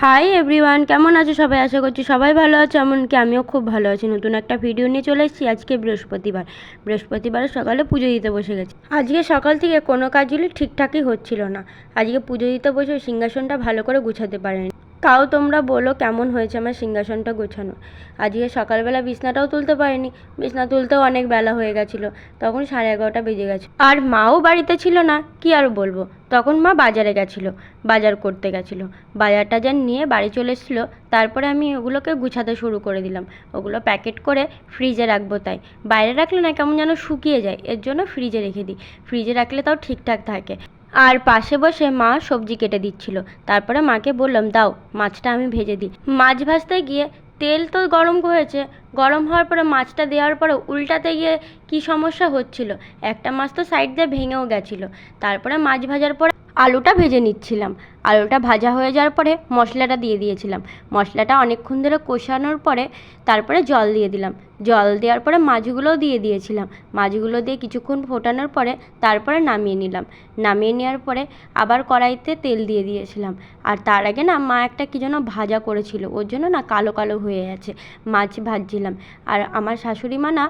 Hi everyone, কেমন আছো সবাই? আশা করছি সবাই ভালো আছো, এমনকি আমিও খুব ভালো আছি। নতুন একটা ভিডিও নিয়ে চলে এসেছি। আজকে বৃহস্পতিবারের সকালে পুজো দিতে বসে গেছি। আজকে সকাল থেকে কোনো কাজগুলি ঠিকঠাকই হচ্ছিল না। আজকে পুজো দিতে বসে সিংহাসনটা ভালো করে গুছাতে পারিনি। তাও তোমরা বলো কেমন হয়েছে আমার সিংহাসনটা গোছানো। আজকে সকালবেলা বিছনাটাও তুলতে পারিনি, বিছনা তুলতেও অনেক বেলা হয়ে গেছিলো। তখন 11:30 বেজে গেছে। আর মাও বাড়িতে ছিল না, কি আর বলবো। তখন মা বাজারে গেছিলো, বাজার করতে গেছিলো। বাজার টাজার নিয়ে বাড়ি চলে এসেছিলো। তারপরে আমি ওগুলোকে গুছাতে শুরু করে দিলাম। ওগুলো প্যাকেট করে ফ্রিজে রাখবো, তাই বাইরে রাখলে না কেমন যেন শুকিয়ে যায়, এর জন্য ফ্রিজে রেখে দিই। ফ্রিজে রাখলে তাও ঠিকঠাক থাকে। আর পাশে বসে মা সবজি কেটে দিচ্ছিল। তারপরে মাকে বললাম, দাও মাছটা আমি ভেজে দিই। মাছ ভাজতে গিয়ে তেল তো গরম হয়েছে, গরম হওয়ার পরে মাছটা দেওয়ার পরে উল্টাতে গিয়ে কি সমস্যা হচ্ছিল, একটা মাছ তো সাইড দিয়ে ভেঙেও গেছিলো। তারপরে মাছ ভাজার পরে আলুটা ভেজে নিচ্ছিলাম। আলুটা ভাজা হয়ে যাওয়ার পরে মশলাটা দিয়ে দিয়েছিলাম। মশলাটা অনেকক্ষণ ধরে কষানোর পরে তারপরে জল দিয়ে দিলাম। জল দেওয়ার পরে মাছগুলোও দিয়ে দিয়েছিলাম। মাছগুলো দিয়ে কিছুক্ষণ ফোটানোর পরে তারপরে নামিয়ে নিলাম। নামিয়ে নেওয়ার পরে আবার কড়াইতে তেল দিয়ে দিয়েছিলাম। আর তার আগে না মা একটা কী যেন ভাজা করেছিল, ওর জন্য না কালো কালো হয়ে আছে। মাছ ভাজছিলাম। আর আমার শাশুড়ি মা না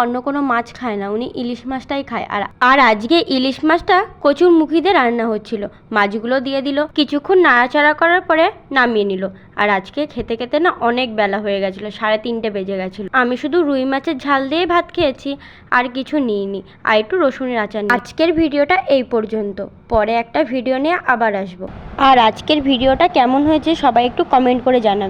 অন্য কোনো মাছ খায় না, উনি ইলিশ মাছটাই খায়। আর আজকে ইলিশ মাছটা কচুর মুখি দিয়ে রান্না হচ্ছিল। মাছগুলো দিয়ে দিল, কিছুক্ষণ নাড়াচাড়া করার পরে নামিয়ে নিল। আর আজকে খেতে খেতে না অনেক বেলা হয়ে গেছিলো, 3:30 বেজে গেছিলো। আমি শুধু রুই মাছের ঝাল দিয়ে ভাত খেয়েছি, আর কিছু নিইনি, আর একটু রসুনের আচার নিই। আজকের ভিডিওটা এই পর্যন্ত, পরে একটা ভিডিও নিয়ে আবার আসবো। আর আজকের ভিডিওটা কেমন হয়েছে সবাই একটু কমেন্ট করে জানাবে।